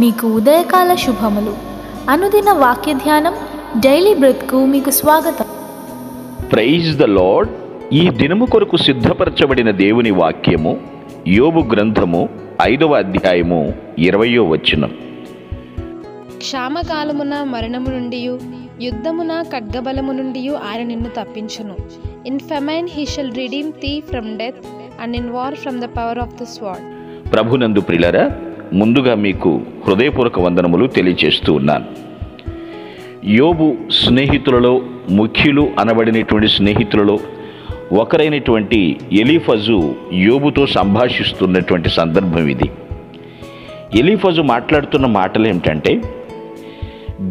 మీకు ఉదయకాల శుభములు. అనుదిన వాక్య ధ్యానం డైలీ బ్రెత్కు మీకు స్వాగతం. Praise the lord. ఈ దినము కొరకు సిద్ధపరచబడిన దేవుని వాక్యము యోబు గ్రంథము 5వ అధ్యాయము 20వ వచనం. క్షామకాలమున మరణము నుండి యుద్ధమున ఖడ్గబలము నుండి ఆయన నిన్ను తప్పించును. In famine he shall redeem thee from death and in war from the power of the sword. ప్రభునందు ప్రియులారా, ముందుగా మీకు హృదయపూర్వక వందనములు తెలియజేస్తూ ఉన్నాను. యోబు స్నేహితులలో ముఖ్యులు అనబడినటువంటి స్నేహితులలో ఒకరైనటువంటి ఎలీఫజు యోబుతో సంభాషిస్తున్నటువంటి సందర్భం ఇది. ఎలీఫజు మాట్లాడుతున్న మాటలు ఏమిటంటే,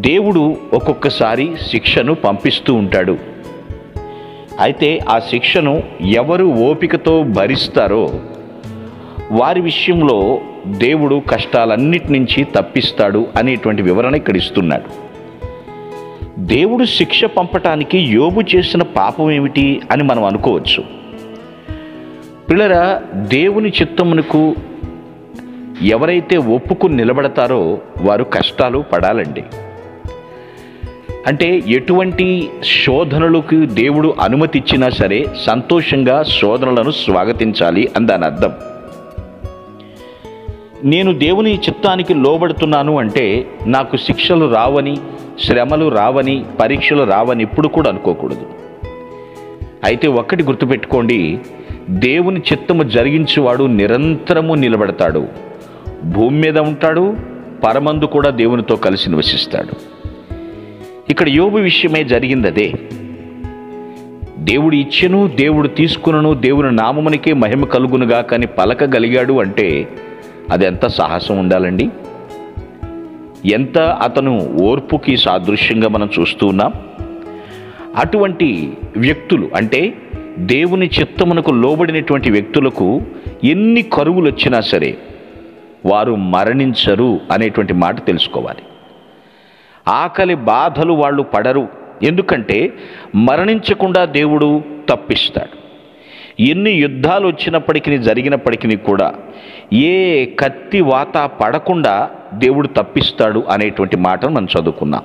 దేవుడు ఒక్కొక్కసారి శిక్షను పంపిస్తూ ఉంటాడు. అయితే ఆ శిక్షను ఎవరు ఓపికతో భరిస్తారో వారి విషయంలో దేవుడు కష్టాలన్నిటి నుంచి తప్పిస్తాడు అనేటువంటి వివరణ ఇక్కడ ఇస్తున్నాడు. దేవుడు శిక్ష పంపటానికి యోబు చేసిన పాపం ఏమిటి అని మనం అనుకోవచ్చు. పిల్లరా, దేవుని చిత్తమునకు ఎవరైతే ఒప్పుకుని నిలబడతారో వారు కష్టాలు పడాలండి. అంటే ఎటువంటి శోధనలకు దేవుడు అనుమతి ఇచ్చినా సరే సంతోషంగా శోధనలను స్వాగతించాలి అని దాని అర్థం. నేను దేవుని చిత్తానికి లోబడుతున్నాను అంటే నాకు శిక్షలు రావని, శ్రమలు రావని, పరీక్షలు రావని ఇప్పుడు కూడా అనుకోకూడదు. అయితే ఒక్కటి గుర్తుపెట్టుకోండి, దేవుని చిత్తము జరిగించేవాడు నిరంతరము నిలబడతాడు. భూమి మీద ఉంటాడు, పరమందు కూడా దేవునితో కలిసి నివసిస్తాడు. ఇక్కడ యోబు విషయమే జరిగింది అదే. దేవుడు ఇచ్చెను, దేవుడు తీసుకునను, దేవుని నామమునికే మహిమ కలుగునుగా కానీ పలకగలిగాడు అంటే అది ఎంత సాహసం ఉండాలండి, ఎంత అతను ఓర్పుకి సాదృశ్యంగా మనం చూస్తూ ఉన్నాం. అటువంటి వ్యక్తులు అంటే దేవుని చిత్తమునకు లోబడినటువంటి వ్యక్తులకు ఎన్ని కరువులు వచ్చినా సరే వారు మరణించరు అనేటువంటి మాట తెలుసుకోవాలి. ఆకలి బాధలు వాళ్ళు పడరు, ఎందుకంటే మరణించకుండా దేవుడు తప్పిస్తాడు. ఎన్ని యుద్ధాలు వచ్చినప్పటికీ జరిగినప్పటికీ కూడా ఏ కత్తి వాత పడకుండా దేవుడు తప్పిస్తాడు అనేటువంటి మాటను మనం చదువుకున్నాం.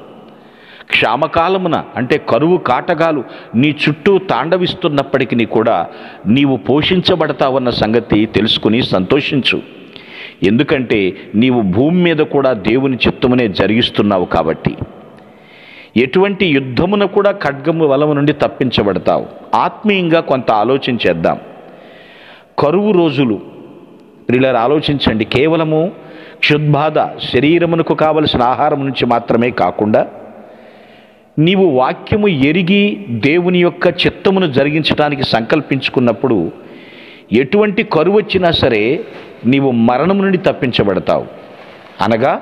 క్షామకాలమున అంటే కరువు కాటగాలు నీ చుట్టూ తాండవిస్తున్నప్పటికీ కూడా నీవు పోషించబడతావన్న సంగతి తెలుసుకుని సంతోషించు. ఎందుకంటే నీవు భూమి మీద కూడా దేవుని చిత్తమునే జరిగిస్తున్నావు కాబట్టి. ఎటువంటి యుద్ధమున కూడా ఖడ్గము వలము నుండి తప్పించబడతావు. ఆత్మీయంగా కొంత ఆలోచన చేద్దాం. కరువు రోజులు ప్రియులారా, ఆలోచించండి. కేవలము క్షుద్బాధ, శరీరమునకు కావలసిన ఆహారం నుంచి మాత్రమే కాకుండా నీవు వాక్యము ఎరిగి దేవుని యొక్క చిత్తమును జరిగించడానికి సంకల్పించుకున్నప్పుడు ఎటువంటి కరువు వచ్చినా సరే నీవు మరణం నుండి తప్పించబడతావు. అనగా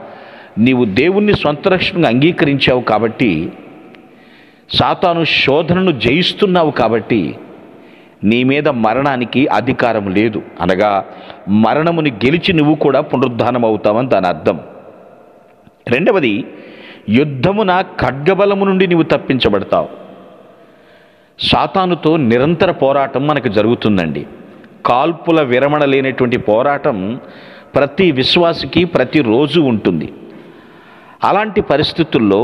నీవు దేవుణ్ణి సొంత రక్షణగా అంగీకరించావు కాబట్టి, సాతాను శోధనను జయిస్తున్నావు కాబట్టి నీ మీద మరణానికి అధికారం లేదు. అనగా మరణముని గెలిచి నువ్వు కూడా పునరుద్ధానం అవుతావని దాని అర్థం. రెండవది, యుద్ధమున ఖడ్గబలము నుండి నీవు తప్పించబడతావు. సాతానుతో నిరంతర పోరాటం మనకు జరుగుతుందండి. కాల్పుల విరమణ లేనటువంటి పోరాటం ప్రతి విశ్వాసికి ప్రతిరోజు ఉంటుంది. అలాంటి పరిస్థితుల్లో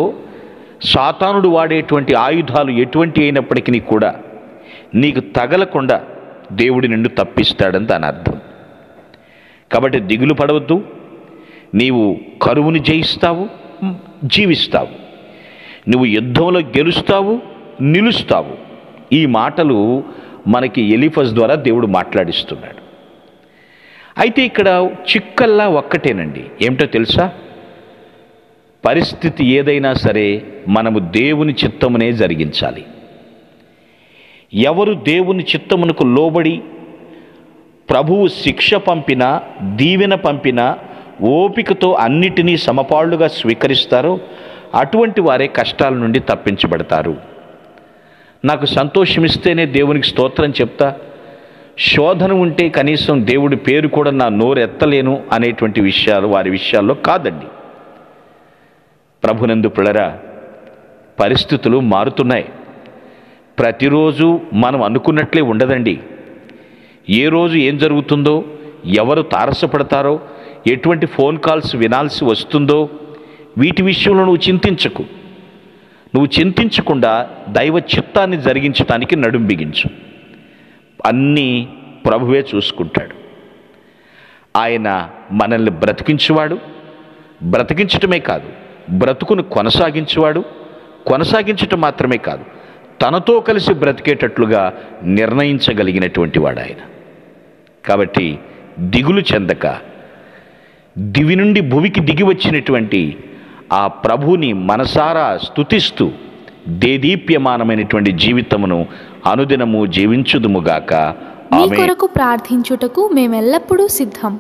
సాతానుడు వాడేటువంటి ఆయుధాలు ఎటువంటి అయినప్పటికీ కూడా నీకు తగలకుండా దేవుడి నిన్ను తప్పిస్తాడని దాని అర్థం. కాబట్టి దిగులు పడవద్దు. నీవు కరువుని జయిస్తావు, జీవిస్తావు. నువ్వు యుద్ధంలో గెలుస్తావు, నిలుస్తావు. ఈ మాటలు మనకి ఎలీఫజ్ ద్వారా దేవుడు మాట్లాడిస్తున్నాడు. అయితే ఇక్కడ చిక్కల్లా ఒక్కటేనండి. ఏమిటో తెలుసా? పరిస్థితి ఏదైనా సరే మనము దేవుని చిత్తమునే జరిగించాలి. ఎవరు దేవుని చిత్తమునకు లోబడి ప్రభువు శిక్ష పంపినా, దీవెన పంపినా ఓపికతో అన్నిటినీ సమపాళ్లుగా స్వీకరిస్తారో అటువంటి వారే కష్టాల నుండి తప్పించబడతారు. నాకు సంతోషమిస్తేనే దేవునికి స్తోత్రం చెప్తా, శోధన ఉంటే కనీసం దేవుడి పేరు కూడా నా నోరు ఎత్తలేను అనేటువంటి విషయాలు వారి విషయాల్లో కాదండి. ప్రభునందు పిల్లరా, పరిస్థితులు మారుతున్నాయి. ప్రతిరోజు మనం అనుకున్నట్లే ఉండదండి. ఏ రోజు ఏం జరుగుతుందో, ఎవరు తారసపడతారో, ఎటువంటి ఫోన్ కాల్స్ వినాల్సి వస్తుందో వీటి విషయంలో నువ్వు చింతించకు. నువ్వు చింతించకుండా దైవ చిత్తాన్ని జరిగించడానికి నడుం బిగించు. అన్నీ ప్రభువే చూసుకుంటాడు. ఆయన మనల్ని బ్రతికించువాడు, బ్రతికించటమే కాదు బ్రతుకును కొనసాగించువాడు, కొనసాగించటం మాత్రమే కాదు తనతో కలిసి బ్రతికేటట్లుగా నిర్ణయించగలిగినటువంటి వాడు ఆయన. కాబట్టి దిగులు చెందక దివి నుండి భువికి దిగి వచ్చినటువంటి ఆ ప్రభుని మనసారా స్తుతిస్తూ దేదీప్యమానమైనటువంటి జీవితమును అనుదినము జీవించుదుముగాక. మీ ఆమేన్. కొరకు ప్రార్థించుటకు మేమెల్లప్పుడూ సిద్ధం.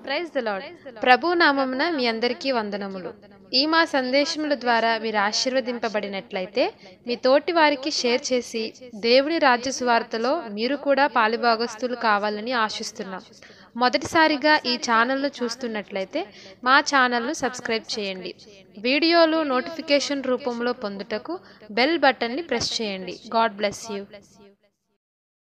Praise the lord. ప్రభు నామమున మీ అందరికీ వందనములు. ఈ మా సందేశముల ద్వారా మీరు ఆశీర్వదింపబడినట్లయితే మీ తోటి వారికి షేర్ చేసి దేవుని రాజ్య సువార్తలో మీరు కూడా పాలుభాగస్తులు కావాలని ఆశిస్తున్నాం. మొదటిసారిగా ఈ ఛానల్ను చూస్తున్నట్లయితే మా ఛానల్ను సబ్స్క్రైబ్ చేయండి. వీడియోలు నోటిఫికేషన్ రూపంలో పొందుటకు బెల్ బటన్ని ప్రెస్ చేయండి. God bless you.